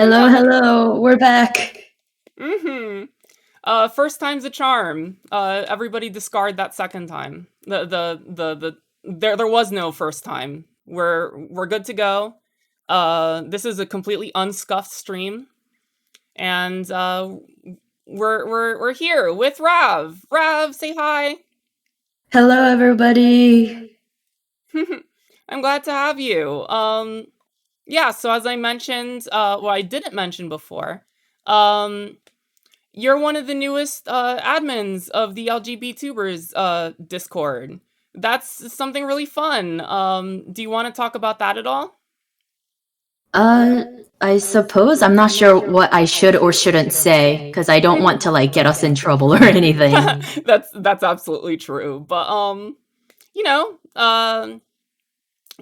We're Hello, back. hello. We're back. Mm-hmm. First time's a charm. Everybody discard that second time. There was no first time. We're good to go. This is a completely unscuffed stream, and we're here with Rav. Rav, say hi. Hello, everybody. I'm glad to have you. Yeah. So as I mentioned, well, I didn't mention before. Um, You're one of the newest admins of the LGBT Tubers Discord. That's something really fun. Do you want to talk about that at all? Uh, I suppose I'm not sure what I should or shouldn't say because I don't want to like get us in trouble or anything. That's absolutely true. But you know,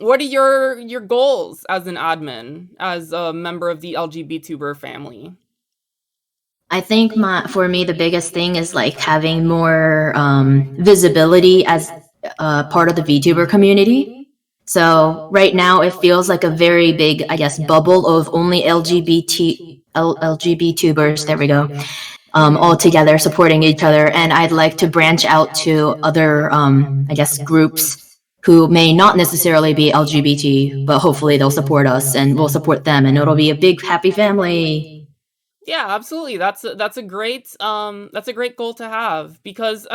what are your goals as an admin, as a member of the LGBT Tuber family? I think for me the biggest thing is like having more visibility as part of the VTuber community. So right now it feels like a very big, I guess, bubble of only LGBT tubers. There we go. All together supporting each other, and I'd like to branch out to other, I guess, groups who may not necessarily be LGBT, but hopefully they'll support us and we'll support them, and it'll be a big happy family. Yeah, absolutely. That's a great goal to have because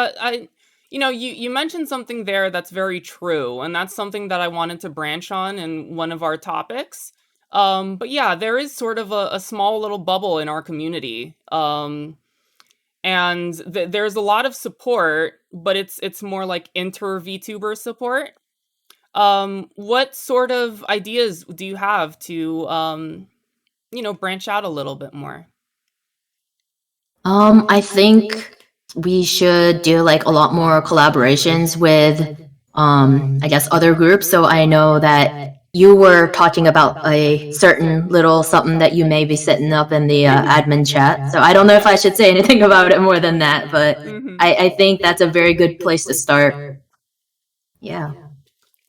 you mentioned something there that's very true, and that's something that I wanted to branch on in one of our topics. But yeah, there is sort of a small little bubble in our community. And there's a lot of support, but it's more like inter VTuber support. What sort of ideas do you have to branch out a little bit more? I think we should do like a lot more collaborations with, I guess, other groups. So I know that you were talking about a certain little something that you may be setting up in the admin chat. So I don't know if I should say anything about it more than that, but Hmm. I think that's a very good place to start. Yeah.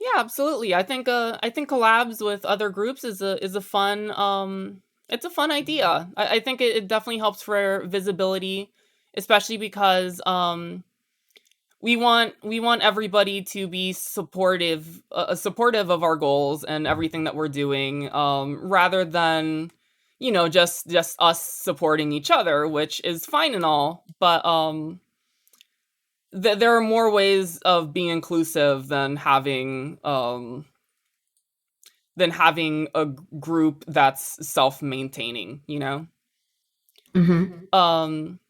Yeah, absolutely. I think collabs with other groups is a fun it's a fun idea. I think it definitely helps for visibility, especially because we want everybody to be supportive of our goals and everything that we're doing, rather than just us supporting each other, which is fine and all, but there are more ways of being inclusive than having a group that's self-maintaining, you know? Mm-hmm. Um,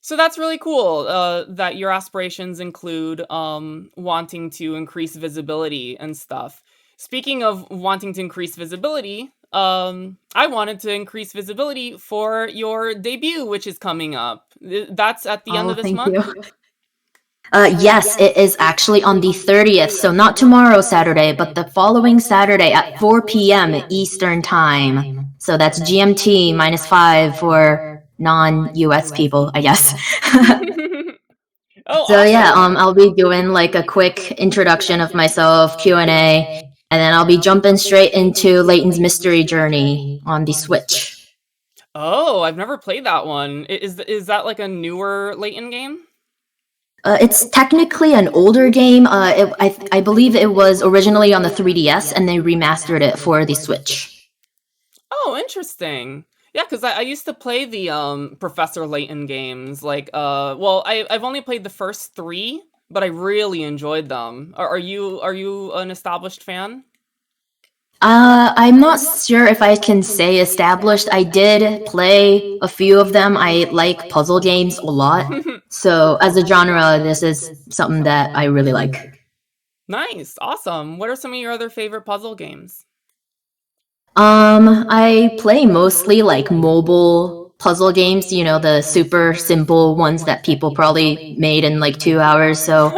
so that's really cool, that your aspirations include wanting to increase visibility and stuff. Speaking of wanting to increase visibility, I wanted to increase visibility for your debut, which is coming up. That's at the end Oh, of this thank month. you. Yes, it is actually on the 30th. So not tomorrow, Saturday, but the following Saturday at 4 p.m. Eastern Time. So that's GMT -5 for non-US people, I guess. Oh, So yeah, awesome. I'll be doing like a quick introduction of myself, Q&A, and then I'll be jumping straight into Layton's Mystery Journey on the Switch. Oh, I've never played that one. Is that like a newer Layton game? It's technically an older game. I believe it was originally on the 3DS, and they remastered it for the Switch. Oh, interesting. Yeah, because I used to play the Professor Layton games. Like, well, I've only played the first three, but I really enjoyed them. Are you an established fan? I'm not sure if I can say established. I did play a few of them. I like puzzle games a lot. So, as a genre, this is something that I really like. Nice, awesome. What are some of your other favorite puzzle games? I play mostly like mobile puzzle games, you know, the super simple ones that people probably made in like 2 hours. So,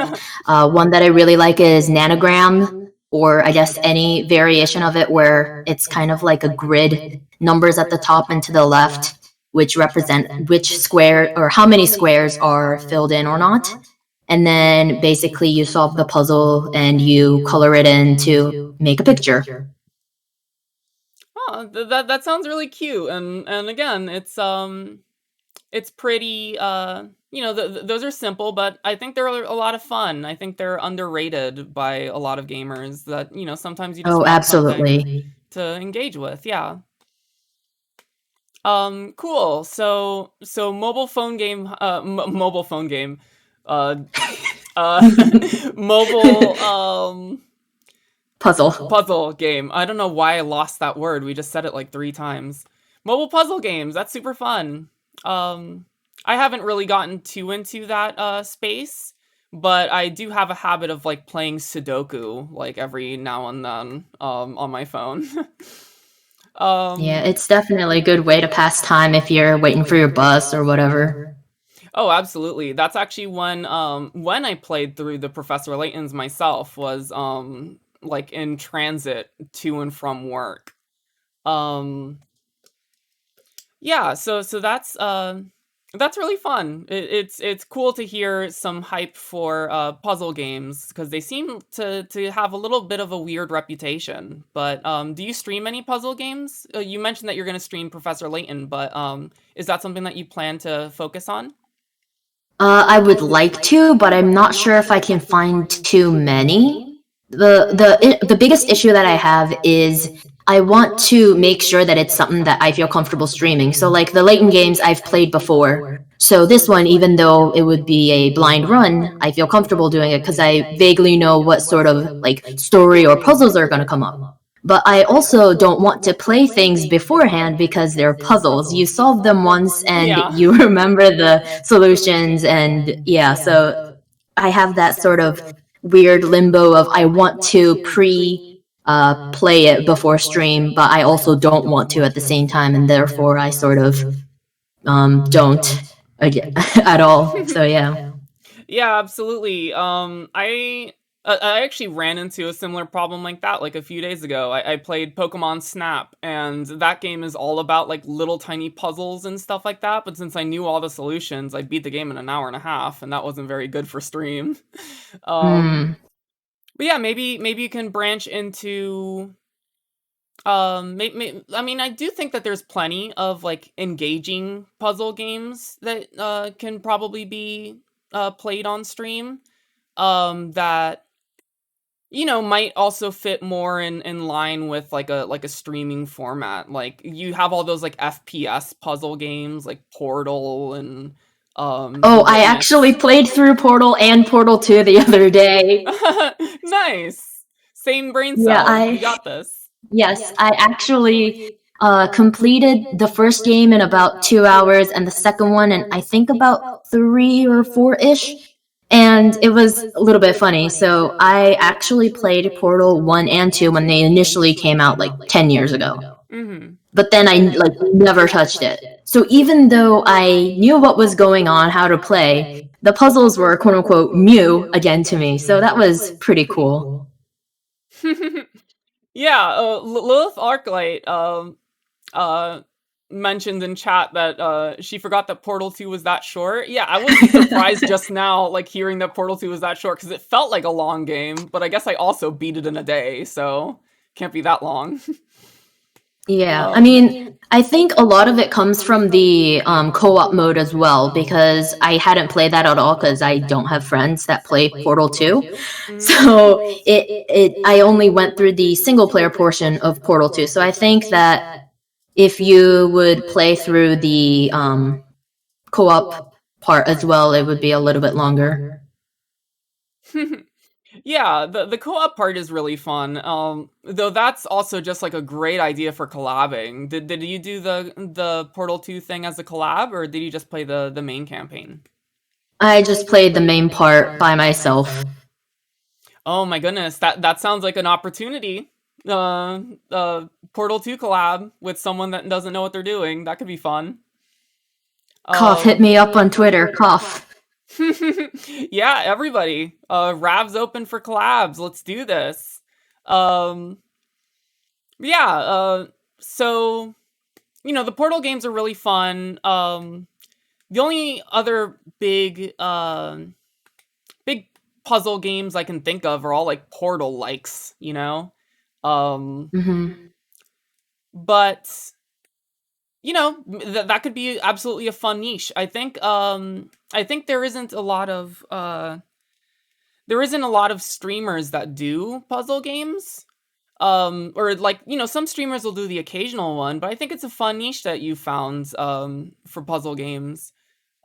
one that I really like is Nanogram, or I guess any variation of it where it's kind of like a grid, numbers at the top and to the left, which represent which square or how many squares are filled in or not. And then basically you solve the puzzle and you color it in to make a picture. Oh, That sounds really cute, and again, it's pretty, those are simple, but I think they're a lot of fun. I think they're underrated by a lot of gamers that, sometimes you just Oh, want something absolutely. to engage with, yeah. Cool. So mobile phone game, uh, uh, mobile, Puzzle. puzzle game. I don't know why I lost that word. We just said it like 3 times. Mobile puzzle games. That's super fun. Um, I haven't really gotten too into that space, but I do have a habit of like playing Sudoku like every now and then on my phone. Yeah, um, it's definitely a good way to pass time if you're waiting for your bus or whatever. oh, absolutely. That's actually when I played through the Professor Layton's myself was like in transit to and from work. Um yeah, so that's really fun. It's cool to hear some hype for puzzle games because they seem to have a little bit of a weird reputation. But do you stream any puzzle games? You mentioned that you're going to stream Professor Layton, but is that something that you plan to focus on? I would like to, but I'm not sure if I can find too many. The biggest issue that I have is I want to make sure that it's something that I feel comfortable streaming. So like the Leighton games I've played before. So this one, even though it would be a blind run, I feel comfortable doing it because I vaguely know what sort of like story or puzzles are going to come up. But I also don't want to play things beforehand because they're puzzles. You solve them once and Yeah. you remember the solutions, and yeah, so I have that sort of weird limbo of I want to play it before stream, but I also don't want to at the same time, and therefore I sort of don't again, at all. So yeah. Yeah, absolutely. I actually ran into a similar problem like that like a few days ago. I played Pokemon Snap, and that game is all about like little tiny puzzles and stuff like that. But since I knew all the solutions, I beat the game in an hour and a half, and that wasn't very good for stream. um, Mm. but yeah, maybe you can branch into I mean, I do think that there's plenty of like engaging puzzle games that can probably be played on stream. That might also fit more in line with like a streaming format. Like you have all those like FPS puzzle games like Portal and The Oh, I actually Witness. played through Portal and Portal 2 the other day. Nice. Same brain Yeah, cells. We I got this. Yes, I actually completed the first game in about 2 hours and the second one in I think about 3 or 4 ish. And it was a little bit funny. So I actually played Portal 1 and 2 when they initially came out like 10 years ago. Mhm. But then I like never touched it. So even though I knew what was going on, how to play, the puzzles were quote unquote new again to me. So that was pretty cool. Yeah, Lilith Arclight uh mentioned in chat that she forgot that Portal 2 was that short. Yeah, I was surprised just now like hearing that Portal 2 was that short cuz it felt like a long game, but I guess I also beat it in a day, so can't be that long. Yeah, I um mean, I think a lot of it comes from the co-op mode as well, because I hadn't played that at all because I don't have friends that play Portal 2. mhm. So I only went through the single player portion of Portal 2. So I think that if you would play through the co-op part as well, it would be a little bit longer. Yeah, the co-op part is really fun. Though that's also just like a great idea for collabing. Did you do the Portal 2 thing as a collab, or did you just play the main campaign? I just played the main part by myself. Oh my goodness, that sounds like an opportunity. Portal 2 collab with someone that doesn't know what they're doing. That could be fun. Cough, hit me up on Twitter, cough. Yeah, everybody. Rav's open for collabs. Let's do this. Um, yeah, so the Portal games are really fun. The only other big puzzle games I can think of are all like Portal likes, Um Hmm. but that could be absolutely a fun niche. I think there isn't a lot of streamers that do puzzle games. Or like, some streamers will do the occasional one, but I think it's a fun niche that you found for puzzle games.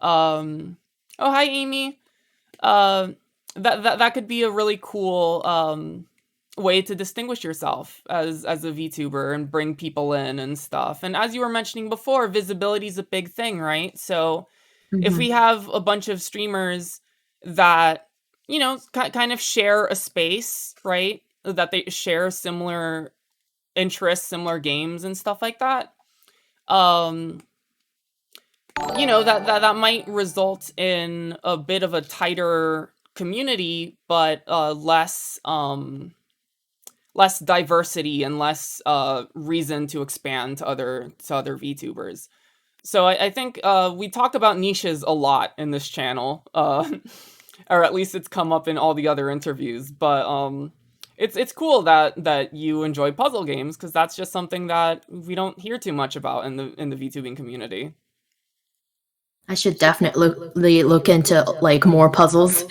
Oh, hi Amy. Uh that could be a really cool way to distinguish yourself as a VTuber and bring people in and stuff. And as you were mentioning before, visibility is a big thing, right? So if we Mhm. have a bunch of streamers that kind of share a space, right? That they share similar interests, similar games and stuff like that. Um that might result in a bit of a tighter community, but less diversity and less reason to expand to other VTubers. So I think we talk about niches a lot in this channel, or at least it's come up in all the other interviews. But it's cool that you enjoy puzzle games, because that's just something that we don't hear too much about in the VTubing community. I should definitely look into like more puzzles.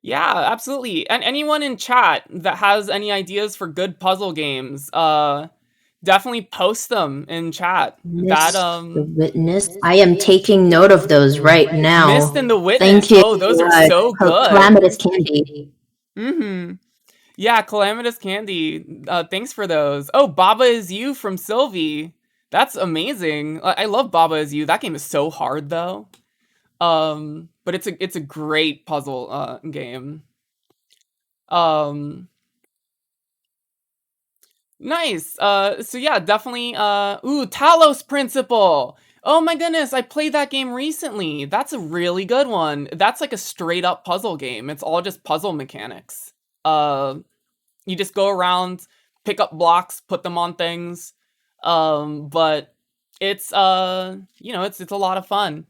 Yeah, absolutely. And anyone in chat that has any ideas for good puzzle games, definitely post them in chat. That Mist the Witness. I am taking note of those right Mist and now. the Thank Witness. you, Oh, those are so good. Calamitous Candy. Mhm. Yeah, Calamitous Candy. Thanks for those. Oh, Baba Is You from Sylvie. That's amazing. I love Baba Is You. That game is so hard though. But it's a great puzzle game. Um Nice. So yeah, definitely Talos Principle. Oh my goodness, I played that game recently. That's a really good one. That's like a straight up puzzle game. It's all just puzzle mechanics. Uh you just go around, pick up blocks, put them on things. But it's it's a lot of fun.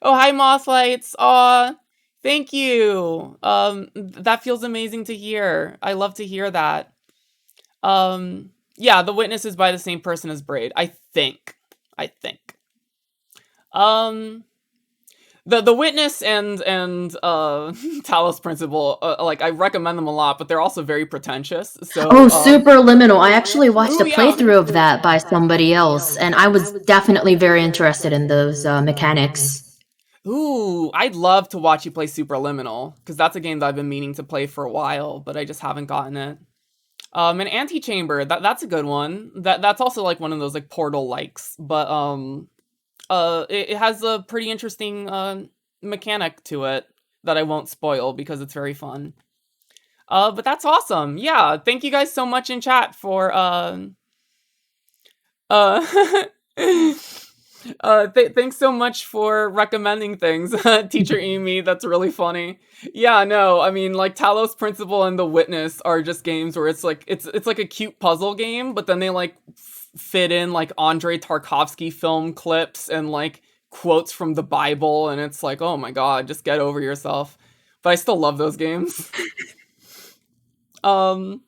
Oh, hi Mothlights. Aw, thank you. That feels amazing to hear. I love to hear that. Yeah, the witness is by the same person as Braid. I think. I think. Um, the witness and Talos Principle, like I recommend them a lot, but they're also very pretentious. Oh, So Superliminal. I actually watched ooh a yeah. playthrough of that by somebody else, and I was definitely very interested in those mechanics. Ooh, I'd love to watch you play Superliminal, because that's a game that I've been meaning to play for a while, but I just haven't gotten it. An Antechamber, that's a good one. That's also like one of those like Portal likes, but it has a pretty interesting mechanic to it that I won't spoil because it's very fun. But that's awesome. Yeah, thank you guys so much in chat for uh thanks so much for recommending things, Teacher Amy. That's really funny. Yeah, no, I mean, like Talos Principle and The Witness are just games where it's like a cute puzzle game, but then they like fit in like Andrei Tarkovsky film clips and like quotes from the Bible, and it's like, oh my god, just get over yourself. But I still love those games. Um,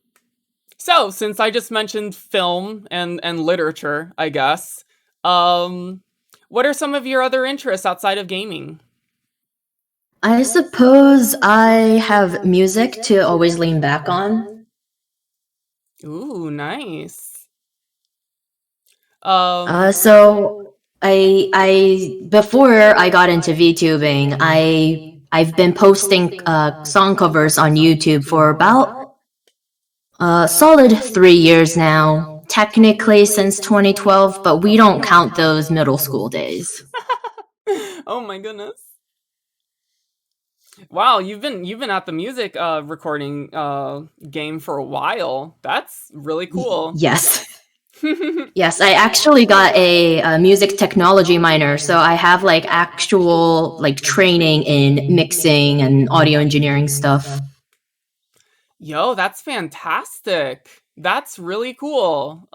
so since I just mentioned film and literature, I guess, um, what are some of your other interests outside of gaming? I suppose I have music to always lean back on. Ooh, nice. So I before I got into VTubing, I've been posting song covers on YouTube for about solid 3 years now. Technically since 2012, but we don't count those middle school days. Oh my goodness. Wow, you've been at the music recording game for a while. That's really cool. Yes. Yes, I actually got a music technology minor, so I have like actual like training in mixing and audio engineering stuff. Yo, that's fantastic. That's really cool.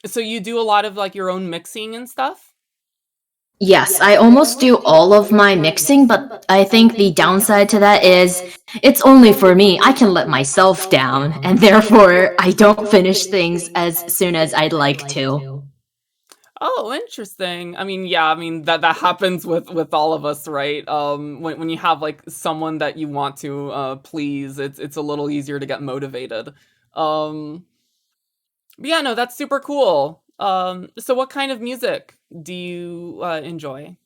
So you do a lot of like your own mixing and stuff? Yes, I almost do all of my mixing, but I think the downside to that is it's only for me. I can let myself down, and therefore I don't finish things as soon as I'd like to. Oh, interesting. I mean, yeah, I mean that happens with all of us, right? When you have like someone that you want to please, it's a little easier to get motivated. Um, but yeah, no, that's super cool. So what kind of music do you enjoy?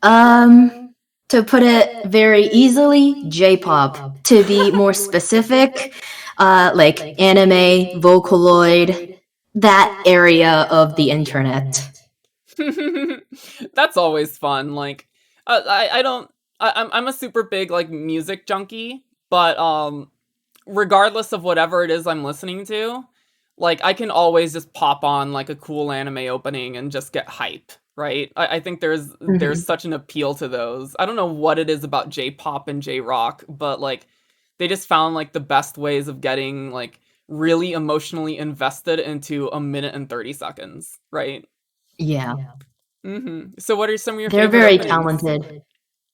Um, to put it very easily, J-pop. To be more specific, like anime, Vocaloid, that area of the internet. That's always fun. Like, I don't. I'm a super big like music junkie, but regardless of whatever it is I'm listening to, like I can always just pop on like a cool anime opening and just get hype, right? I think there's Mhm. such an appeal to those. I don't know what it is about J-pop and J-rock, but like they just found like the best ways of getting like really emotionally invested into a minute and 30 seconds, right? Yeah, So what are some of your they're favorite very openings? talented.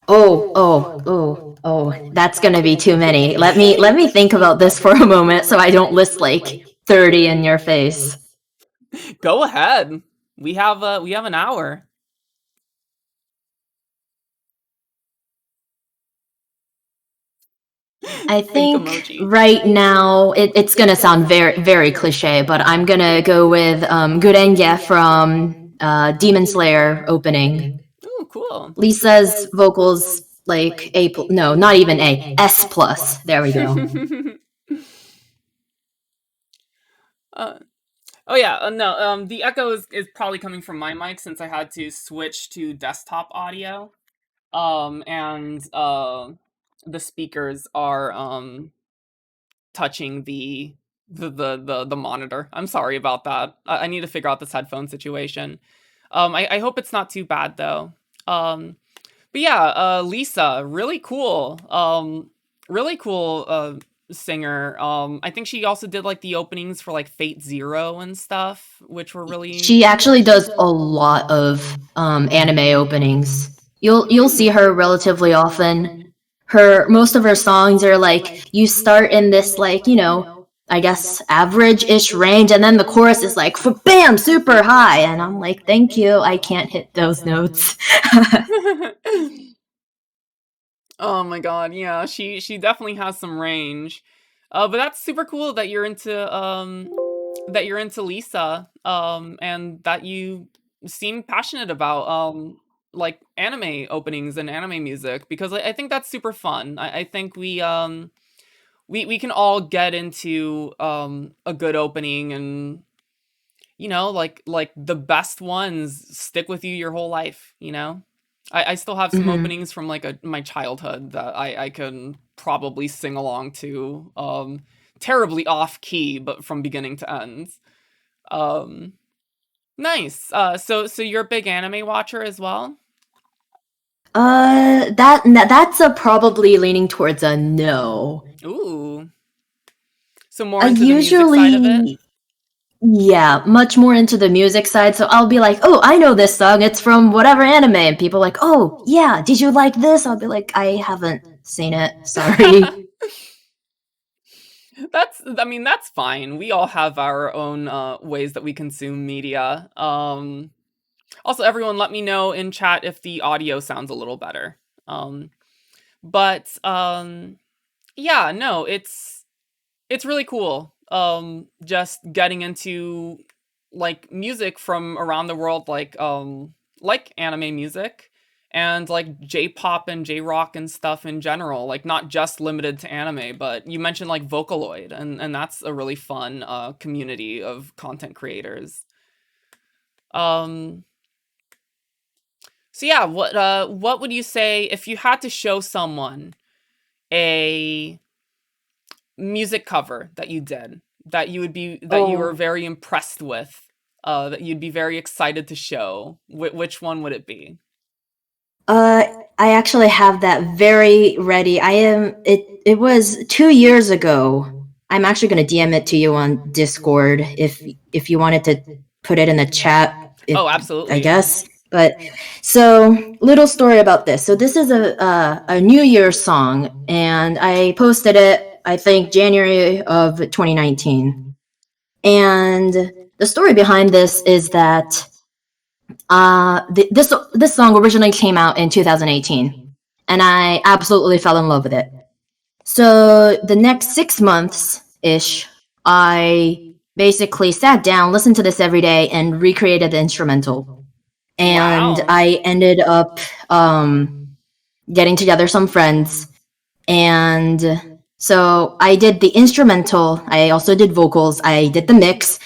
Oh, that's gonna be too many. Let me think about this for a moment so I don't list like 30 in your face. Go ahead. We have an hour. I Fake think emoji. right now it's gonna sound very cliche, but I'm gonna go with Gurenge from Demon Slayer opening. Oh, cool. Lisa's vocals like no, not even A, S plus. There we go. uh, oh yeah, no. The echo is probably coming from my mic since I had to switch to desktop audio. And the speakers are touching the monitor. I'm sorry about that. I need to figure out this headphone situation. I hope it's not too bad though. Um, but yeah, Lisa, really cool singer. I think she also did like the openings for like Fate Zero and stuff, which were really. She actually does a lot of anime openings. You'll see Hmm. her relatively often. Her most of her songs are like you start in this like I guess average-ish range, and then the chorus is like bam super high, and I'm like thank you, I can't hit those notes. Oh my god, yeah, she definitely has some range. But that's super cool that you're into Lisa, and that you seem passionate about like anime openings and anime music because I think that's super fun. I think we can all get into a good opening and like the best ones stick with you your whole life, you know? I still have some Hmm. openings from like my childhood that I can probably sing along to. Terribly off key, but from beginning to end. Um Nice. So you're a big anime watcher as well? That's a probably leaning towards a no. Ooh. So more I into the music side of it? usually Yeah, much more into the music side. So I'll be like, "Oh, I know this song. It's from whatever anime." And people are like, "Oh, yeah, did you like this?" I'll be like, "I haven't seen it. Sorry." I mean, that's fine. We all have our own ways that we consume media. Also, everyone, let me know in chat if the audio sounds a little better. Um, but yeah, no, it's really cool. Just getting into like music from around the world, like anime music and like J-pop and J-rock and stuff in general, like not just limited to anime, but you mentioned like Vocaloid and that's a really fun community of content creators. Um so yeah, what would you say if you had to show someone a music cover that you did that you were Oh, very impressed with, that you'd be very excited to show? Which one would it be? uh, I actually have that very ready. It was 2 years ago. I'm actually gonna DM it to you on Discord if you wanted to put it in the chat. If Oh, I absolutely. guess. But so, little story about this. So this is a New Year's song, and I posted it, I think, January of 2019. And the story behind this is that this song originally came out in 2018, and I absolutely fell in love with it. So the next 6 months ish, I basically sat down, listened to this every day, and recreated the instrumental. And Wow. I ended up getting together some friends, and so I did the instrumental. I also did vocals. I did the mix,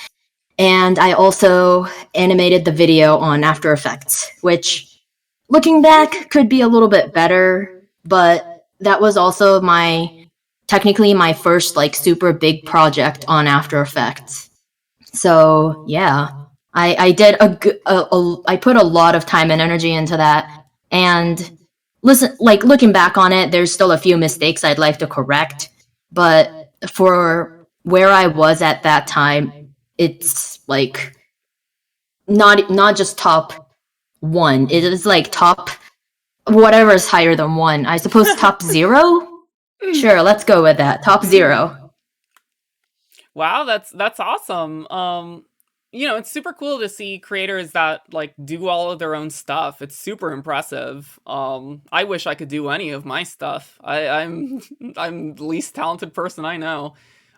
and I also animated the video on After Effects, which, looking back, could be a little bit better, but that was also technically my first like super big project on After Effects. So yeah, I did I put a lot of time and energy into that, and listen, like looking back on it, there's still a few mistakes I'd like to correct, but for where I was at that time, it's like not just top one. It is like top whatever is higher than one. I suppose top zero. Sure, let's go with that. Top zero. Wow, that's awesome. It's super cool to see creators that like do all of their own stuff. It's super impressive. I wish I could do any of my stuff. I'm I'm the least talented person I know.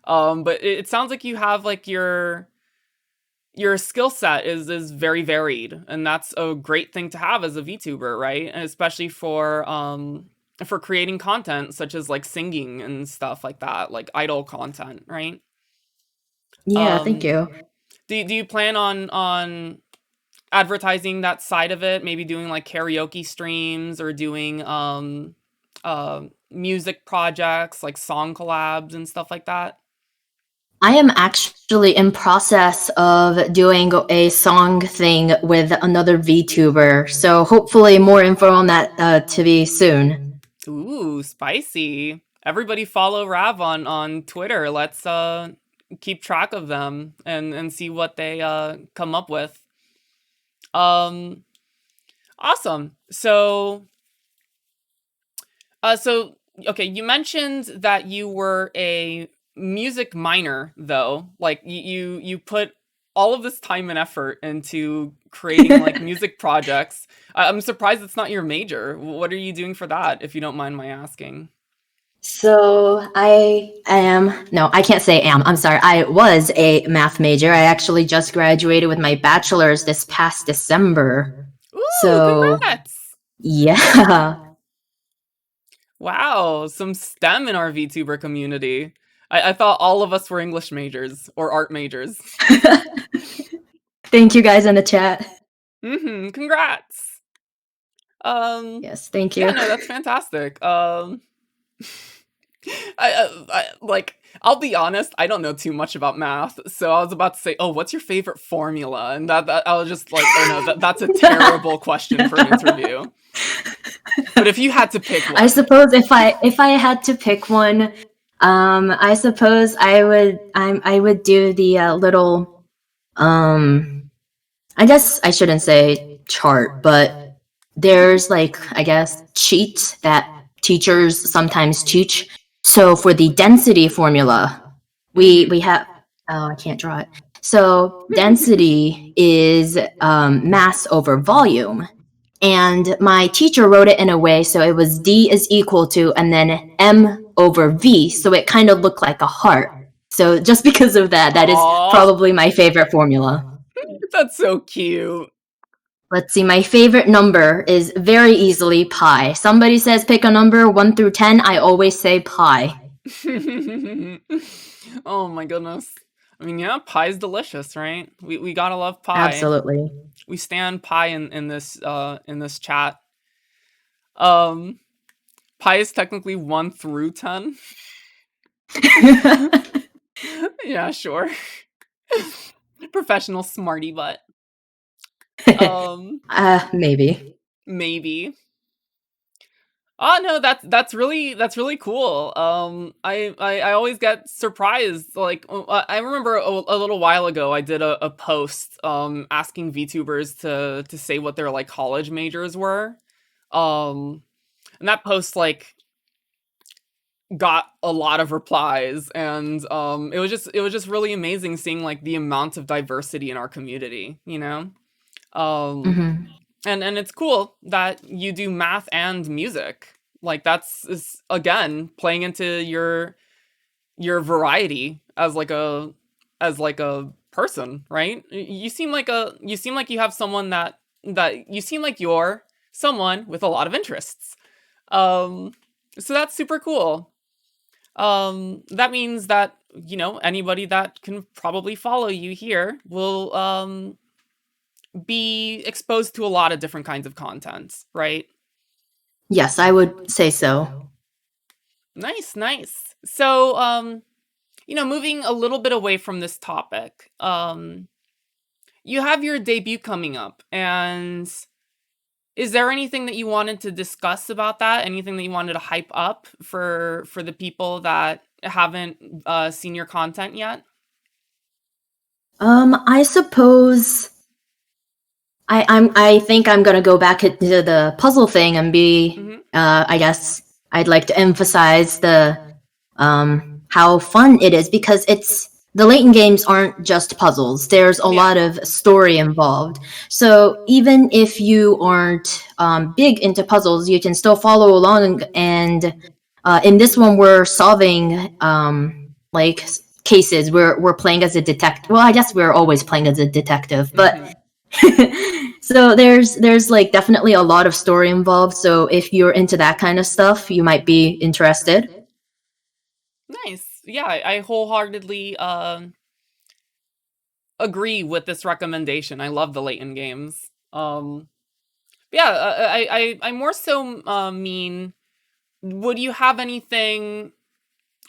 But it sounds like you have like your skill set is very varied, and that's a great thing to have as a VTuber, right? And especially for creating content such as like singing and stuff like that, like idol content, right? Yeah, thank Um, you. do you plan on advertising that side of it? Maybe doing like karaoke streams or doing music projects like song collabs and stuff like that? I am actually in process of doing a song thing with another VTuber, so hopefully more info on that to be soon. Ooh, spicy. Everybody follow Rav on Twitter. Let's keep track of them and see what they come up with. Um awesome. So okay, you mentioned that you were a music minor though. Like you put all of this time and effort into creating like music projects. I'm surprised it's not your major. What are you doing for that, if you don't mind my asking? So I am, no, I can't say am. I'm sorry. I was a math major. I actually just graduated with my bachelor's this past December. Ooh, So congrats! yeah. Wow, some STEM in our VTuber community. I thought all of us were English majors or art majors. Thank you guys in the chat. Congrats. Um, Yes, thank yeah, you. no, that's fantastic. Like, I'll be honest, I don't know too much about math, so I was about to say, "Oh, what's your favorite formula?" And that I was just like, "Oh no, that's a terrible question for an interview." But if you had to pick I one, suppose if I had to pick one, I suppose I would do the little I guess I shouldn't say chart, but there's like I guess cheats that teachers sometimes teach. So for the density formula, we mm-hmm. have I can't draw it. So density is mass over volume. And my teacher wrote it in a way so it was D is equal to and then M over V. So it kind of looked like a heart. So just because of that, that is Aw, probably my favorite formula. that's so cute. Let's see, my favorite number is very easily pi. Somebody says pick a number 1 through 10, I always say pi. Oh my goodness. I mean, yeah, pie's delicious, right? We gotta love pie. Absolutely. We stand pie in this chat. Um, Pi is technically 1 through 10. Yeah, sure. Professional smarty butt. Um, Maybe. Maybe. Oh, no, that's really cool. I always get surprised, like, I remember a little while ago, I did a post, asking VTubers to say what their, like, college majors were, um, and that post, like, got a lot of replies, and, it was just really amazing seeing, like, the amount of diversity in our community, you know? Um Hmm. and it's cool that you do math and music. Like that's is again playing into your variety as like a person, right? You seem like you have someone that you seem like you're someone with a lot of interests. Um so that's super cool. That means that, you know, anybody that can probably follow you here will be exposed to a lot of different kinds of content, right? Yes, I would say so. Nice, nice. So, you know, moving a little bit away from this topic, you have your debut coming up, and is there anything that you wanted to discuss about that? Anything that you wanted to hype up for the people that haven't seen your content yet? I suppose I think I'm gonna go back into the puzzle thing and be Hmm. I guess I'd like to emphasize the how fun it is because it's the Leighton games aren't just puzzles. There's a Yeah. lot of story involved. So even if you aren't big into puzzles, you can still follow along. And in this one, we're solving like cases. We're playing as a detective. Well, I guess we're always playing as a detective, but Hmm. so there's like definitely a lot of story involved. So if you're into that kind of stuff, you might be interested. Nice. Yeah, I wholeheartedly agree with this recommendation. I love the Leighton games. Yeah, I more so mean, would you have anything?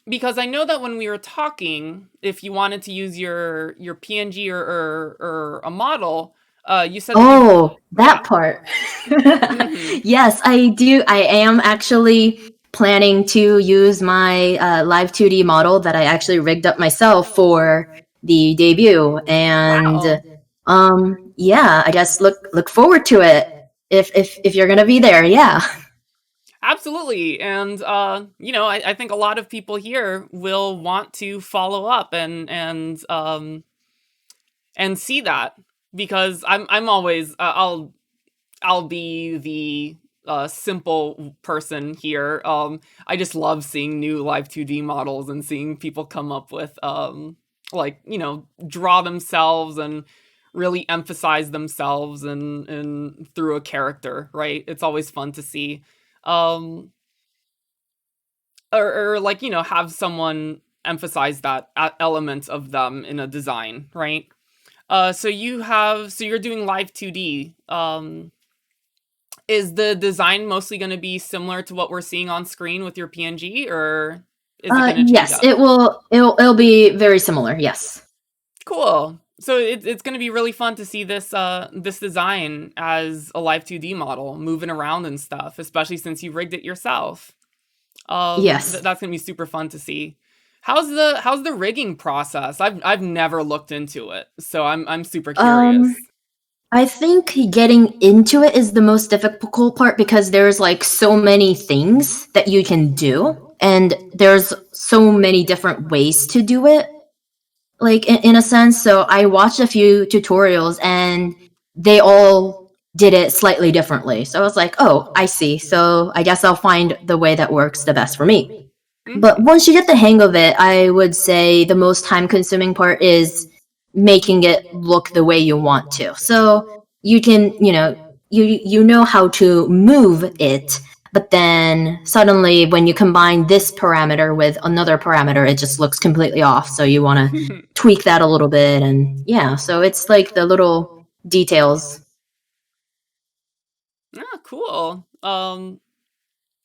Because I know that when we were talking, if you wanted to use your PNG or a model, you said that you, Oh, yeah. that part. Mm-hmm. Yes, I do. I am actually planning to use my live 2D model that I actually rigged up myself for the debut. And Wow. yeah, I guess look forward to it if you're gonna be there. Yeah. Absolutely. And you know, I think a lot of people here will want to follow up and see that because I'm always I'll be the simple person here. I just love seeing new live 2D models and seeing people come up with like, you know, draw themselves and really emphasize themselves and through a character, right? It's always fun to see. Um or like, you know, have someone emphasize that element of them in a design, right? So you're doing live 2D. Is the design mostly gonna be similar to what we're seeing on screen with your PNG, or is it gonna change Yes, up? it will. It'll be very similar. Yes. Cool. So it's gonna be really fun to see this this design as a live 2D model moving around and stuff, especially since you rigged it yourself. Yes. That's gonna be super fun to see. How's the rigging process? I've never looked into it, so I'm super curious. Um, I think getting into it is the most difficult part because there's like so many things that you can do, and there's so many different ways to do it. Like in a sense, so I watched a few tutorials and they all did it slightly differently. So I was like, oh, I see. So I guess I'll find the way that works the best for me. But Mhm. once you get the hang of it, I would say the most time consuming part is making it look the way you want to. So you can, you know how to move it, but then suddenly when you combine this parameter with another parameter, it just looks completely off. So you want to tweak that a little bit and yeah, so it's like the little details. Ah, cool.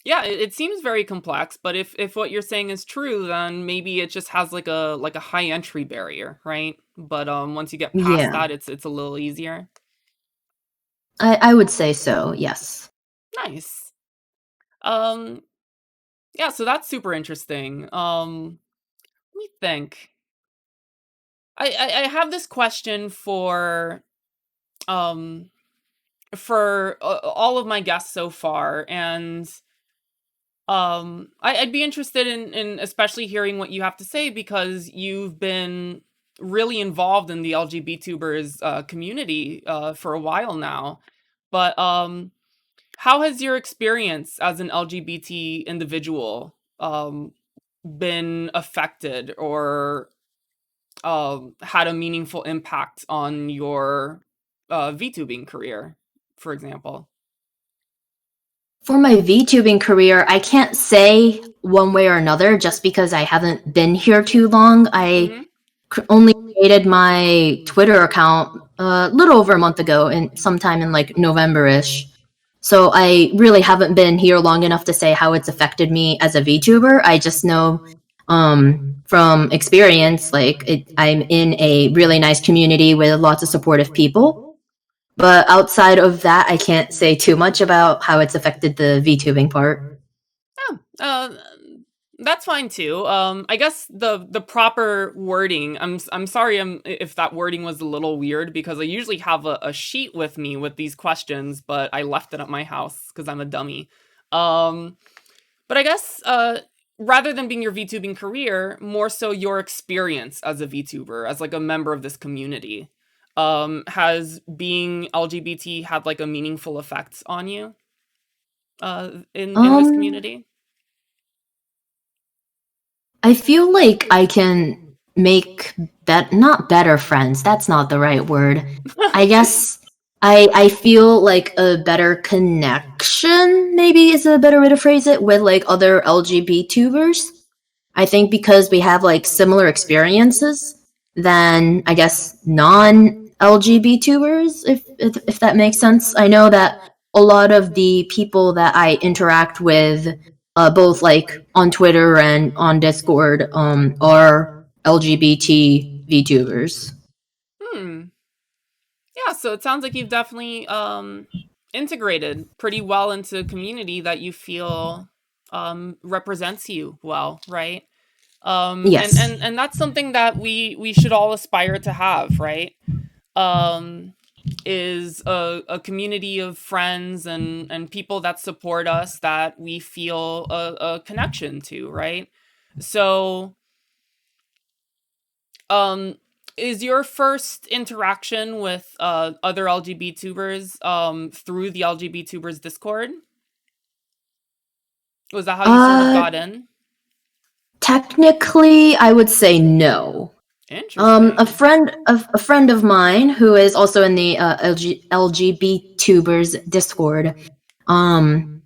Yeah, it seems very complex, but if what you're saying is true, then maybe it just has like a high entry barrier, right? But once you get past Yeah. that, it's a little easier. I would say so, yes. Nice. Um, yeah, so that's super interesting. Let me think. I have this question um for all of my guests so far, and I'd be interested in especially hearing what you have to say because you've been really involved in the LGBT tubers community for a while now. But how has your experience as an LGBT individual been affected or had a meaningful impact on your VTubing career, for example? For my VTubing career, I can't say one way or another just because I haven't been here too long. I Mm-hmm. only created my Twitter account a little over a month ago, and sometime in like November-ish. So I really haven't been here long enough to say how it's affected me as a VTuber. I just know from experience, I'm in a really nice community with lots of supportive people. But outside of that, I can't say too much about how it's affected the VTubing part. Oh, that's fine too. I guess the proper wording. I'm sorry. If that wording was a little weird because I usually have a sheet with me with these questions, but I left it at my house because I'm a dummy. Um, but I guess rather than being your VTubing career, more so your experience as a VTuber, as like a member of this community. Has being LGBT had like a meaningful effect on you in this Um, community? I feel like I can make not better friends. That's not the right word. I guess I feel like a better connection, maybe is a better way to phrase it, with like other LGBT tubers. I think because we have like similar experiences than I guess non LGBT tubers, if that makes sense. I know that a lot of the people that I interact with, both like on Twitter and on Discord, are LGBT VTubers. Hmm. Yeah, so it sounds like you've definitely integrated pretty well into a community that you feel represents you well, right? Yes. And that's something that we should all aspire to have, right? Um is a community of friends and people that support us that we feel a connection to, right? So Um, is your first interaction with other LGBT tubers through the LGBT tubers Discord? Was that how you sort of Uh, got in? Technically, I would say no. Interesting. A friend of mine who is also in the LGBT Tubers Discord, um,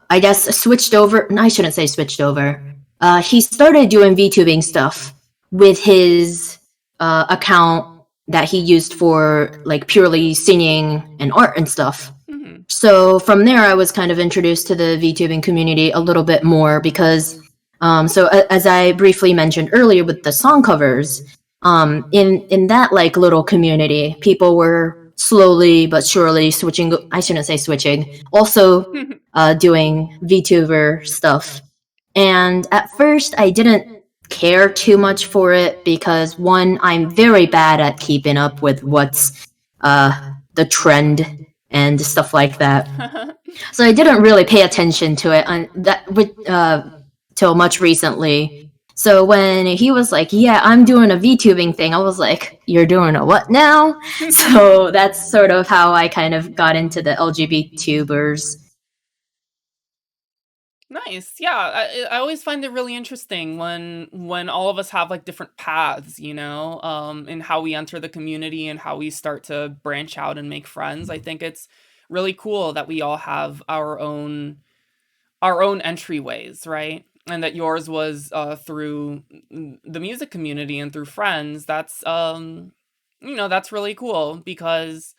I guess switched over. No, I shouldn't say switched over. He started doing VTubing stuff with his account that he used for like purely singing and art and stuff. Hmm. So from there, I was kind of introduced to the VTubing community a little bit more because, as I briefly mentioned earlier with the song covers, in that like little community, people were slowly but surely switching. I shouldn't say switching. Also, doing VTuber stuff. And at first, I didn't care too much for it because one, I'm very bad at keeping up with what's the trend and stuff like that. So I didn't really pay attention to it till much recently. So when he was like, "Yeah, I'm doing a VTubing thing," I was like, "You're doing a what now?" So that's sort of how I kind of got into the LGBT tubers. Nice. Yeah, I always find it really interesting when all of us have like different paths, in how we enter the community and how we start to branch out and make friends. I think it's really cool that we all have our own entryways, right? And that yours was through the music community and through friends. That's really cool because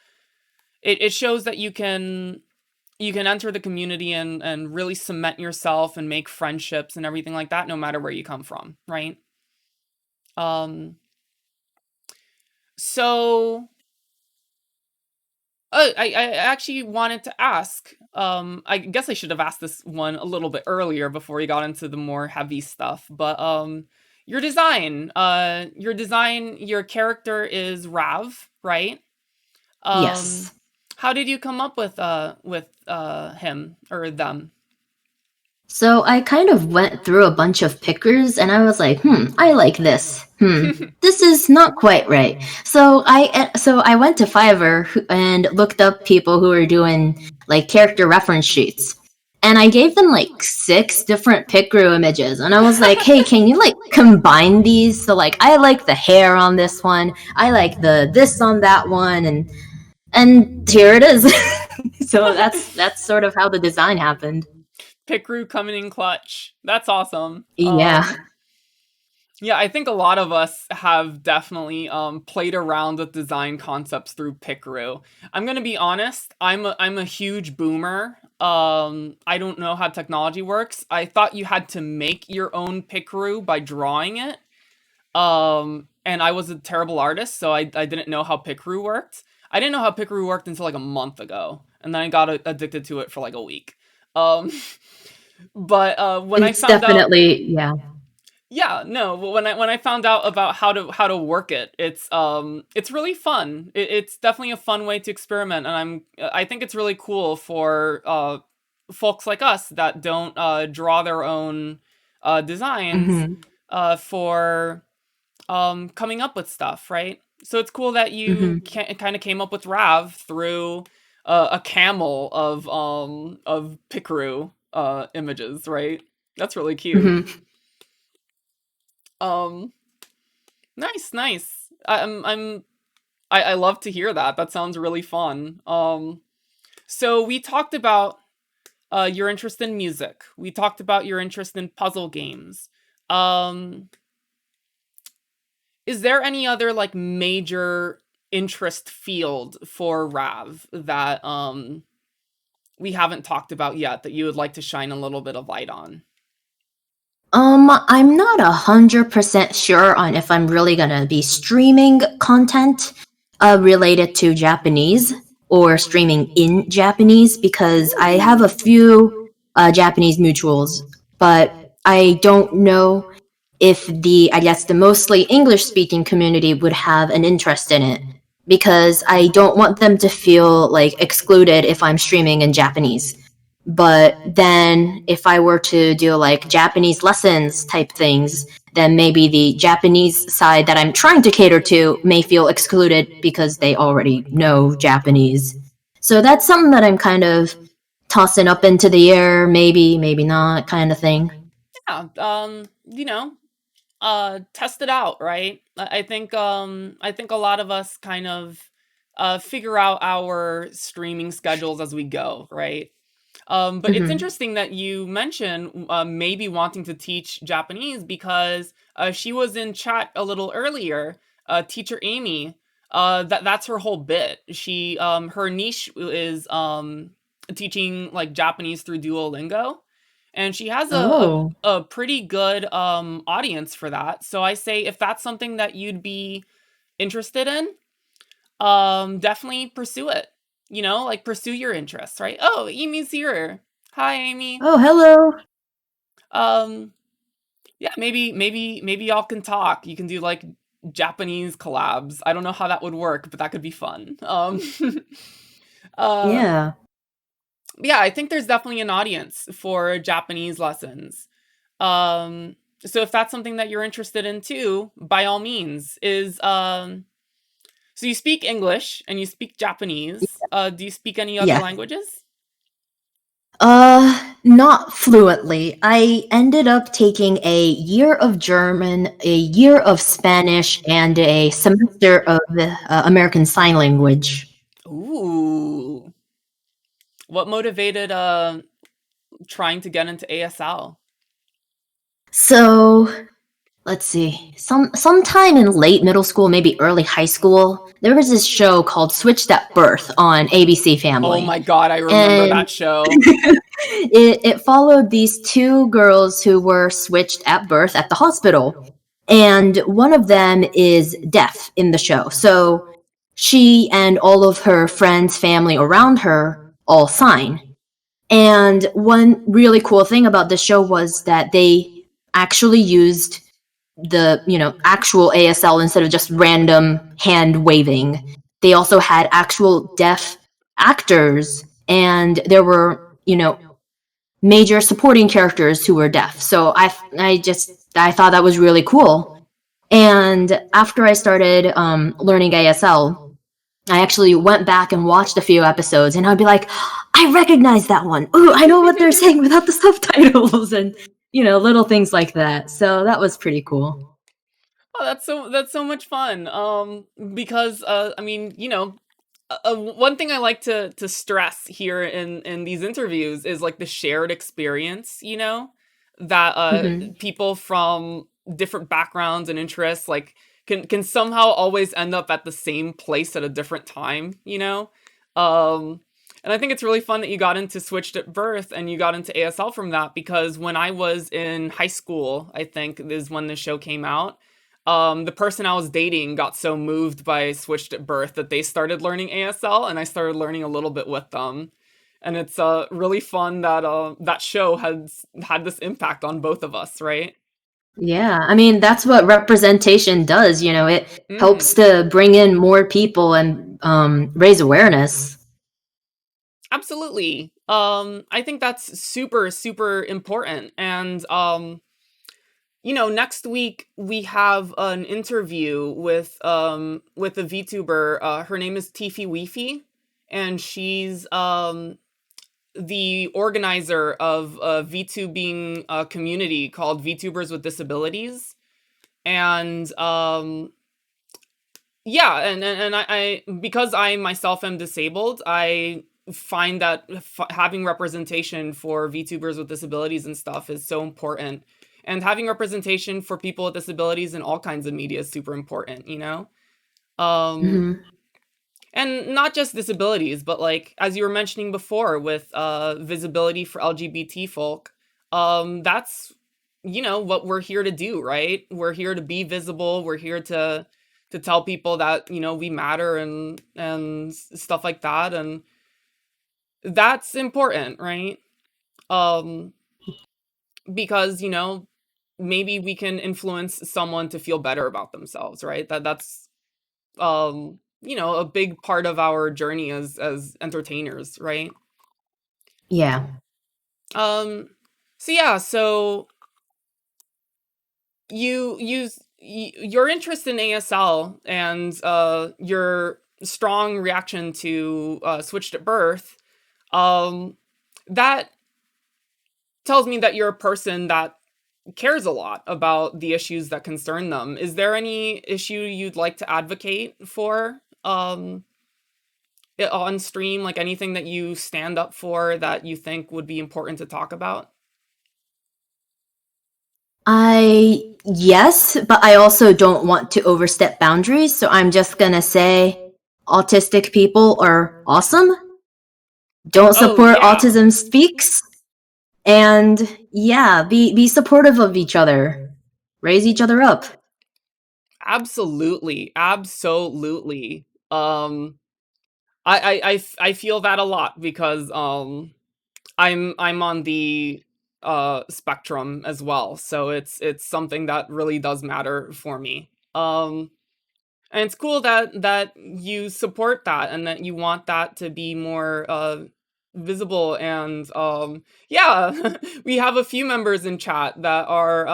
it shows that you can enter the community and really cement yourself and make friendships and everything like that no matter where you come from, right? Um so I actually wanted to ask. I guess I should have asked this one a little bit earlier before we got into the more heavy stuff. But your design, your character is Rav, right? Yes. How did you come up with him or them? So I kind of went through a bunch of pickers and I was like, I like this. This is not quite right. So I went to Fiverr and looked up people who were doing like character reference sheets. And I gave them like 6 different Picrew images. And I was like, hey, can you like combine these? So like I like the hair on this one. I like the this on that one and here it is. So that's sort of how the design happened. Pickroo coming in clutch. That's awesome. Yeah. Yeah, I think a lot of us have definitely played around with design concepts through Pickaroo. I'm gonna be honest. I'm a huge boomer. I don't know how technology works. I thought you had to make your own Pickaroo by drawing it. And I was a terrible artist, so I didn't know how Pickaroo worked. I didn't know how Pickaroo worked until like a month ago, and then I got addicted to it for like a week. Um, but when I It's found out definitely, yeah. yeah, no, when I found out about how to work it, it's really fun. It's definitely a fun way to experiment, and I think it's really cool for folks like us that don't draw their own designs Mhm. for coming up with stuff, right? So it's cool that you Mhm. kind of came up with Rav through a camel of Pickaroo images, right? That's really cute. Mhm. Um, Nice, nice. I love to hear that. That sounds really fun. So we talked about your interest in music. We talked about your interest in puzzle games. Um, is there any other like major interest field for Rav that we haven't talked about yet that you would like to shine a little bit of light on? I'm not 100% sure on if I'm really gonna be streaming content related to Japanese or streaming in Japanese because I have a Ooh. few Japanese mutuals, but I don't know if I guess the mostly English speaking community would have an interest in it because I don't want them to feel like excluded if I'm streaming in Japanese. But then if I were to do like Japanese lessons type things, then maybe the Japanese side that I'm trying to cater to may feel excluded because they already know Japanese. So that's something that I'm kind of tossing up into the air, maybe, maybe not kind of thing. Yeah, test it out, right? I think a lot of us kind of figure out our streaming schedules as we go, right? But it's Hmm. interesting that you mention maybe wanting to teach Japanese because she was in chat a little earlier. Teacher Amy, that's her whole bit. Her niche is teaching like Japanese through Duolingo, and she has Oh. a pretty good audience for that. So I say if that's something that you'd be interested in, definitely pursue it. Like pursue your interests, right? Oh, Amy's here. Hi, Amy. Oh, hello. Um, yeah, maybe y'all can talk. You can do like Japanese collabs. I don't know how that would work, but that could be fun. uh, Yeah. yeah, I think there's definitely an audience for Japanese lessons. So if that's something that you're interested in too, by all means, so you speak English and you speak Japanese. Do you speak any other Yes. languages? Not fluently. I ended up taking a year of German, a year of Spanish, and a semester of American Sign Language. Ooh. What motivated trying to get into ASL? So let's see. Sometime in late middle school, maybe early high school, there was this show called Switched at Birth on ABC Oh Family, my god, I remember and that show. it followed these 2 girls who were switched at birth at the hospital. And one of them is deaf in the show. So she and all of her friends, family around her all sign. And one really cool thing about this show was that they actually used the, actual ASL instead of just random hand waving. They also had actual deaf actors, and there were, major supporting characters who were deaf. So I thought that was really cool. And after I started learning ASL, I actually went back and watched a few episodes, and I'd be like, I recognize that one. Ooh, I know what they're saying without the subtitles, and little things like that. So that was pretty cool. Oh, that's so much fun. Because I mean, one thing I like to stress here in these interviews is like the shared experience, that Hmm. people from different backgrounds and interests like can somehow always end up at the same place at a different time, Um and I think it's really fun that you got into Switched at Birth and you got into ASL from that because when I was in high school, I think is when the show came out. The person I was dating got so moved by Switched at Birth that they started learning ASL, and I started learning a little bit with them. And it's really fun that that show has had this impact on both of us, right? Yeah, I mean, that's what representation does. It helps Hmm. to bring in more people and raise awareness. Absolutely. I think that's super super important, and next week we have an interview with a VTuber. Her name is Tiffy Weefy, and she's the organizer of a VTubing community called VTubers with Disabilities. And yeah, and I because I myself am disabled, I find that having representation for VTubers with disabilities and stuff is so important. And having representation for people with disabilities in all kinds of media is super important, Um, Hmm. and not just disabilities, but like as you were mentioning before with visibility for LGBT folk, that's what we're here to do, right? We're here to be visible. We're here to tell people that we matter and stuff like that, and that's important, right? Um, because maybe we can influence someone to feel better about themselves, right? That's a big part of our journey as entertainers, right? Yeah. Um so yeah, so your interest in ASL and your strong reaction to Switched at Birth, um that tells me that you're a person that cares a lot about the issues that concern them. Is there any issue you'd like to advocate for on stream, like anything that you stand up for that you think would be important to talk about? Yes, but I also don't want to overstep boundaries, so I'm just gonna say autistic people are awesome. Don't Oh support yeah. autism speaks, and yeah, be supportive of each other. Raise each other up. Absolutely, absolutely. I feel that a lot because I'm on the spectrum as well, so it's something that really does matter for me. And it's cool that you support that and that you want that to be more visible, and yeah, we have a few members in chat that are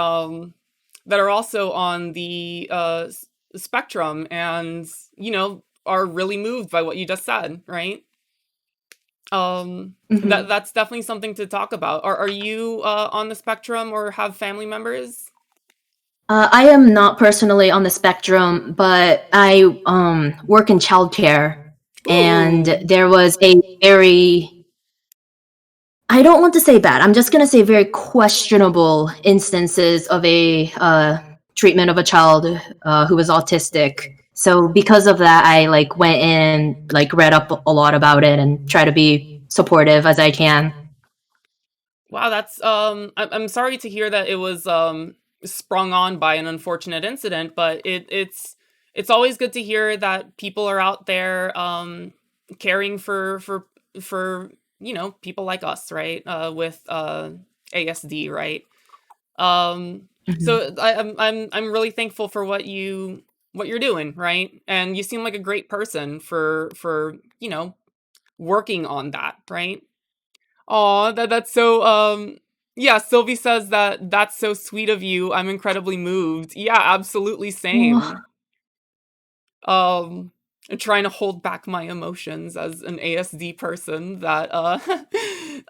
also on the spectrum, and are really moved by what you just said, right? Hmm. That's definitely something to talk about. Are you on the spectrum or have family members? I am not personally on the spectrum, but I work in childcare, and Ooh. there was a very, I don't want to say bad. I'm just gonna say very questionable instances of a treatment of a child who was autistic. So because of that, I like went in, like read up a lot about it, and try to be supportive as I can. Wow, that's I'm sorry to hear that it was sprung on by an unfortunate incident, but it's always good to hear that people are out there caring for people like us, right? With ASD, right? Mhm. So I'm really thankful for what you're doing, right? And you seem like a great person for working on that, right? Aw, that's so, yeah, Sylvie says that that's so sweet of you. I'm incredibly moved. Yeah, absolutely Oh, same. Um, and trying to hold back my emotions as an ASD person that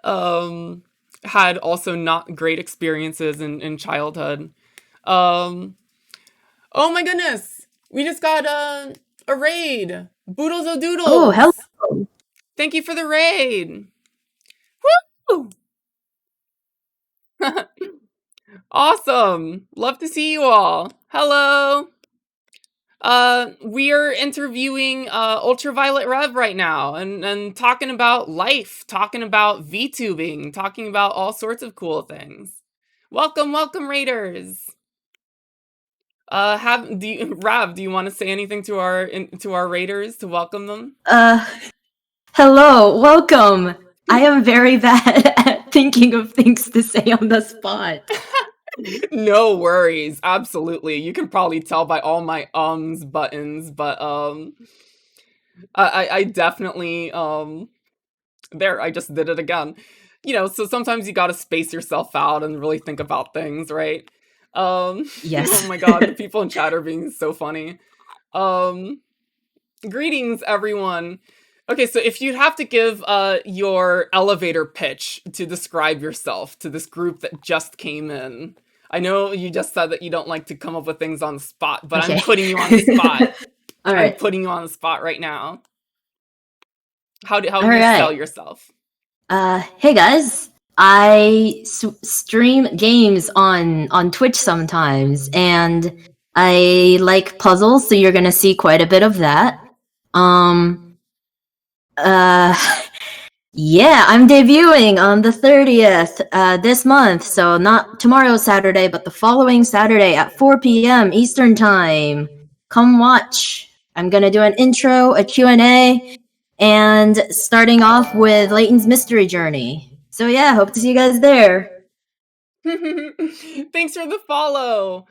um had also not great experiences in childhood. Um, oh my goodness. We just got a raid. Boodles o oh, doodles. hello. Thank you for the raid. Woo! Awesome. Love to see you all. Hello. We are interviewing UltraVioletRav right now and talking about life, talking about VTubing, talking about all sorts of cool things. Welcome, welcome, Raiders. Rav, do you want to say anything to our Raiders to welcome them? Uh, hello, welcome. I am very bad at thinking of things to say on the spot. No worries, absolutely. You can probably tell by all my buttons, but I definitely there, I just did it again. So sometimes you gotta space yourself out and really think about things, right? Oh Yes. my god, the people in chat are being so funny. Um, Greetings, everyone. Okay, so if you'd have to give your elevator pitch to describe yourself to this group that just came in, I know you just said that you don't like to come up with things on the spot, but I'm Okay. putting you on the spot. All I'm right. putting you on the spot right now. How All would you sell right. yourself? Hey guys. I stream games on Twitch sometimes, and I like puzzles, so you're gonna see quite a bit of that. Um, uh, Yeah, I'm debuting on the 30th this month, so not tomorrow Saturday, but the following Saturday at 4 p.m. Eastern Time. Come watch. I'm gonna do an intro, a Q&A, and starting off with Layton's Mystery Journey. So yeah, hope to see you guys there. Thanks for the follow.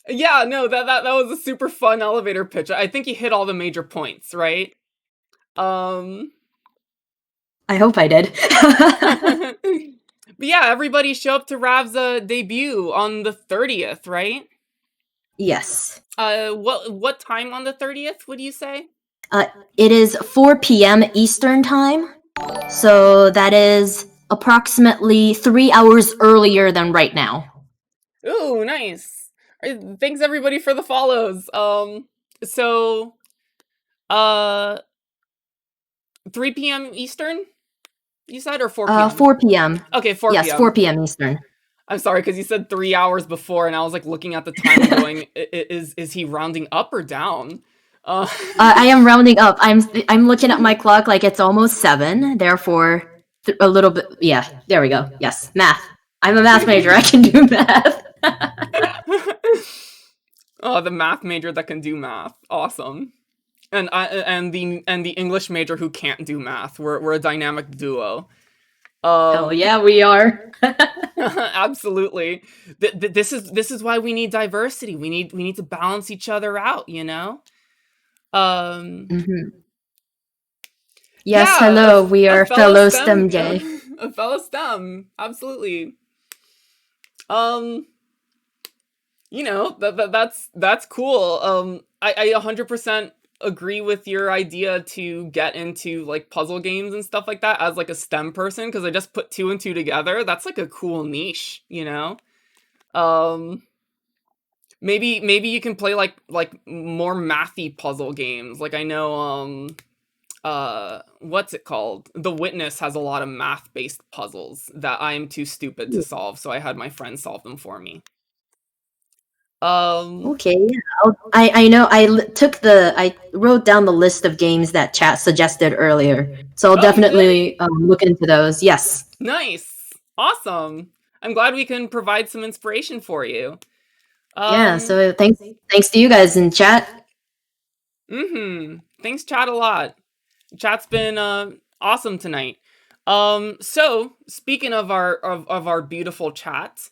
Yeah, no, that was a super fun elevator pitch. I think you hit all the major points, right? Um, I hope I did. but yeah, everybody show up to Rav's debut on the 30th, right? Yes. What time on the 30th would you say? Uh, it is 4 p.m. Eastern Time, so that is approximately 3 hours earlier than right now. Ooh, nice. Thanks everybody for the follows. So uh 3 p.m. Eastern, you said, or 4 p.m.? 4 p.m. Okay, 4 Yes, 4 p.m. p.m. Eastern. I'm sorry, because you said 3 hours before, and I was like looking at the time and going, is he rounding up or down? Uh, I am rounding up. I'm looking at my clock like it's almost 7. Therefore, a little bit. Yeah, there we go. Yes, math. I'm a math major. I can do math. oh, the math major that can do math, awesome. And the English major who can't do math. We're a dynamic duo. Hell Um, yeah, we are. absolutely. This is why we need diversity. We need to balance each other out. Um, Mm-hmm. Yes, yeah, hello. We a are fellow fellow STEM, STEM gay. a fellow STEM, absolutely. Um, that's cool. I 100% agree with your idea to get into like puzzle games and stuff like that as like a STEM person, because I just put two and two together. That's like a cool niche. Um, maybe you can play like more mathy puzzle games. Like I know what's it called? The Witness has a lot of math-based puzzles that I'm too stupid to solve, so I had my friend solve them for me. Um Okay, yeah. I know. I wrote down the list of games that chat suggested earlier, so I'll oh, you did? definitely look into those. Yes. Nice. Awesome. I'm glad we can provide some inspiration for you. Yeah, Um, so thanks to you guys in chat. Thanks, chat, a lot. Chat's been awesome tonight. So speaking of our beautiful chat,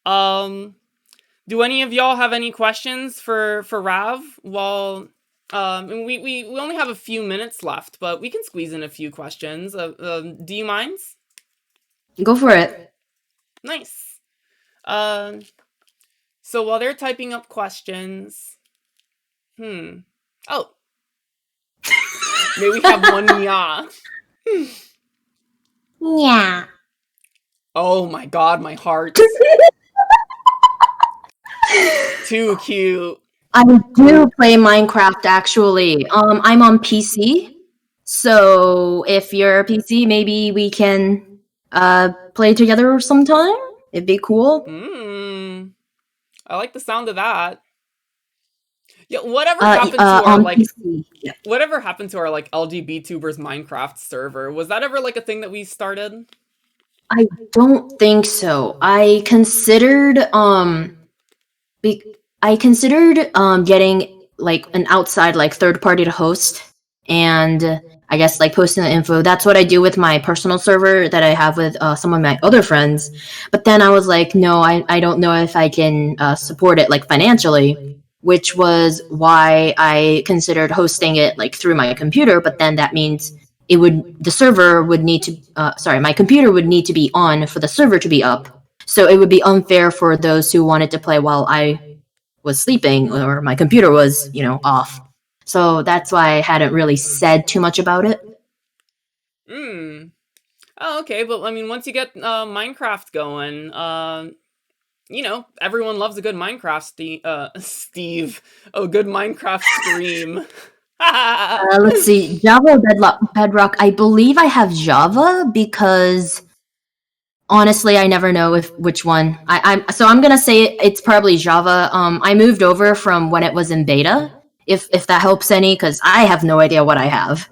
um, do any of y'all have any questions for Rav? Well, we only have a few minutes left, but we can squeeze in a few questions. Do you mind? Go for it. Nice. Um, so while they're typing up questions, oh, may we have one yeah? Yeah. Oh my god, my hearts. Too cute. I do play Minecraft actually. I'm on PC. So if you're a PC, maybe we can play together sometime. It'd be cool. I like the sound of that. Yeah, whatever happened to our On like PC. Yeah. whatever happened to our like LGBT tubers Minecraft server? Was that ever like a thing that we started? I don't think so. Be- I considered getting like an outside like third party to host, and I guess like posting the info. That's what I do with my personal server that I have with some of my other friends. But then I was like, no, I don't know if I can support it like financially, which was why I considered hosting it like through my computer. But then that means the server would need to sorry, my computer would need to be on for the server to be up. So it would be unfair for those who wanted to play while I was sleeping or my computer was, off. So that's why I hadn't really said too much about it. Hmm. Oh, okay. But I mean, once you get Minecraft going, everyone loves a good Minecraft Steve. Oh, good Minecraft stream. Let's see, Java or Bedrock. I believe I have Java because honestly, I never know if which one. I'm gonna say it's probably Java. I moved over from when it was in beta. If that helps any, because I have no idea what I have.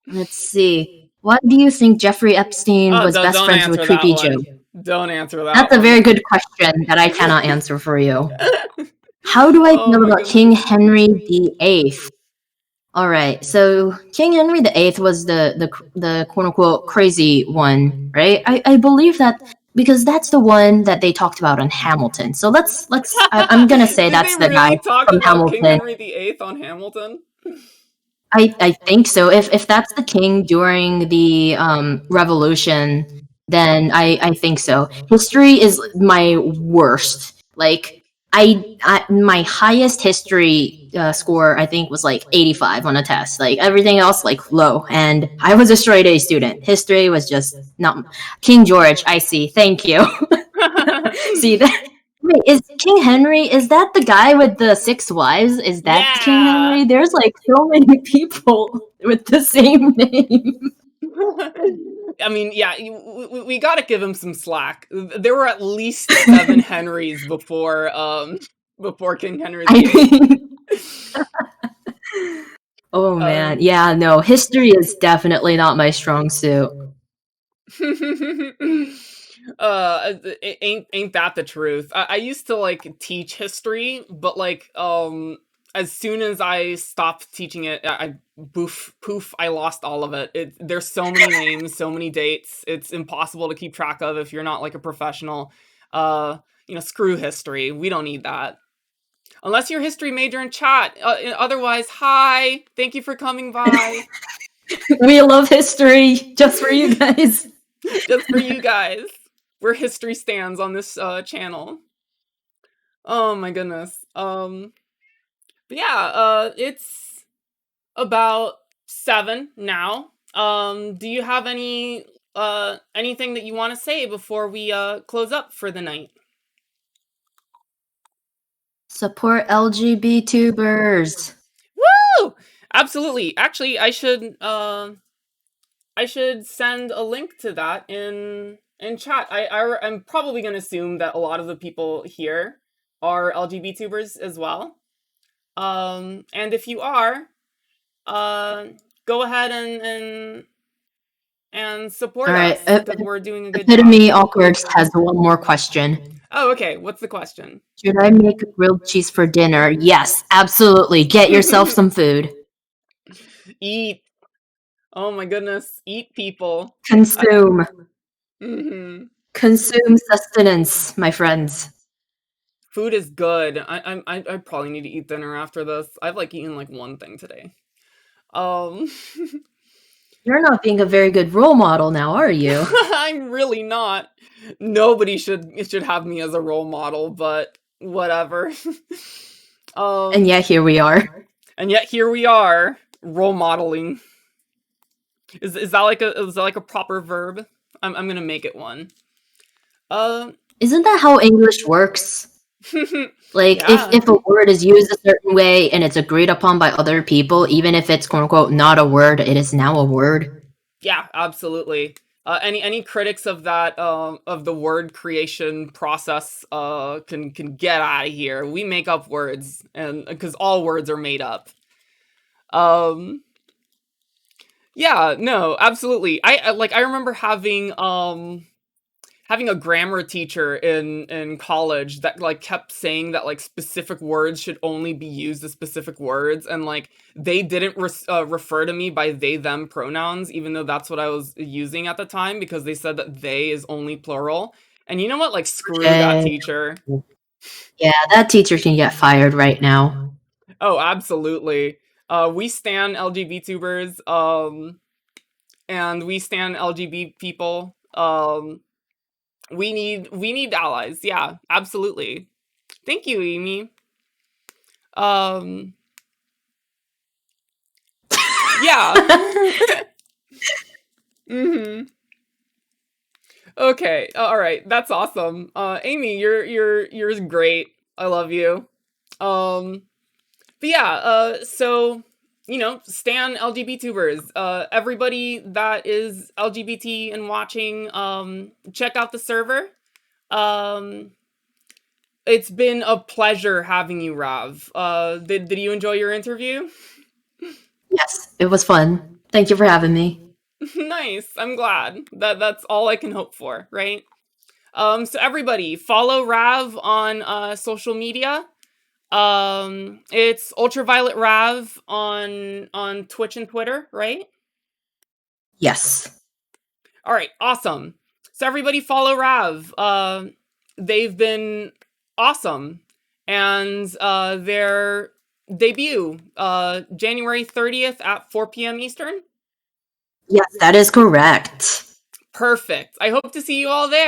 Let's see. Why do you think Jeffrey Epstein Oh, was best don't friends with answer that Creepy Joe? one. Don't answer that That's a one. very good question that I cannot answer for you. How do I Oh feel my about goodness. King Henry VIII? All right, so King Henry VIII was the quote unquote crazy one, right? I believe that because that's the one that they talked about on Hamilton. So I'm gonna say Did they that's the guy really talk from about King Hamilton. Henry VIII on Hamilton? I think so. If that's the king during the revolution, then I think so. History is my worst. Like my highest history score I think was like 85 on a test. Like everything else like low, and I was a straight A student. History was just not. King George. I see. Thank you. See that. Wait, is King Henry, is that the guy with the six wives? Is that King Yeah. Henry? There's like so many people with the same name. I mean, yeah, we got to give him some slack. There were at least 7 Henrys before King Henry I VIII. mean, oh man. Um Yeah, no, history is definitely not my strong suit. ain't that the truth? I used to like teach history, but like as soon as I stopped teaching it, I poof, I lost all of it. There's so many names, so many dates. It's impossible to keep track of if you're not like a professional. Uh, screw history. We don't need that. Unless you're a history major in chat. Otherwise, hi. Thank you for coming by. We love history just for you guys. Just for you guys. We're history stands on this channel. Oh my goodness. But yeah, it's about 7 now. Do you have anything that you want to say before we close up for the night? Support LGBT tubers. Woo! Absolutely. Actually, I should send a link to that in chat. I'm probably going to assume that a lot of the people here are LGBT tubers as well. And if you are, uh, go ahead and and All support right. us because we're doing a good job. Epitome Awkward has one more question. Oh, okay. What's the question? Should I make grilled cheese for dinner? Yes, absolutely. Get yourself some food. Eat. Oh my goodness. Eat, people. Consume. Mm-hmm. Consume sustenance, my friends. Food is good. I probably need to eat dinner after this. I've like eaten like one thing today. Um, You're not being a very good role model now, are you? I'm really not. Nobody should have me as a role model, but whatever. And yet here we are. And yet here we are, role modeling. Is that like a proper verb? I'm gonna make it one. Uh, Isn't that how English works? Like, yeah, if a word is used a certain way and it's agreed upon by other people, even if it's quote unquote not a word, it is now a word. yeah, absolutely. Any critics of that of the word creation process can get out of here. We make up words, and because all words are made up. Um, yeah, no, absolutely. I remember having a grammar teacher in college that like kept saying that like specific words should only be used as specific words, and like they didn't refer to me by they them pronouns, even though that's what I was using at the time, because they said that they is only plural. And you know what, like, screw that Okay. teacher. Yeah, that teacher can get fired right now. Oh, absolutely. We stan LGBTubers, and we stan LGBT people. We need allies. Yeah, absolutely. Thank you, Amy. Um, yeah. hmm Okay. All right. That's awesome. Amy, you're great. I love you. Um, but yeah. So stan LGBTubers. Everybody that is LGBT and watching, check out the server. Um, it's been a pleasure having you, Rav. Did you enjoy your interview? Yes, it was fun. Thank you for having me. Nice. I'm glad. That's all I can hope for, right? So everybody, follow Rav on social media. It's UltraVioletRav on Twitch and Twitter, right? Yes. All right, awesome. So everybody follow Rav. They've been awesome, and their debut January 30th at 4 p.m. Eastern. Yes, that is correct. Perfect. I hope to see you all there.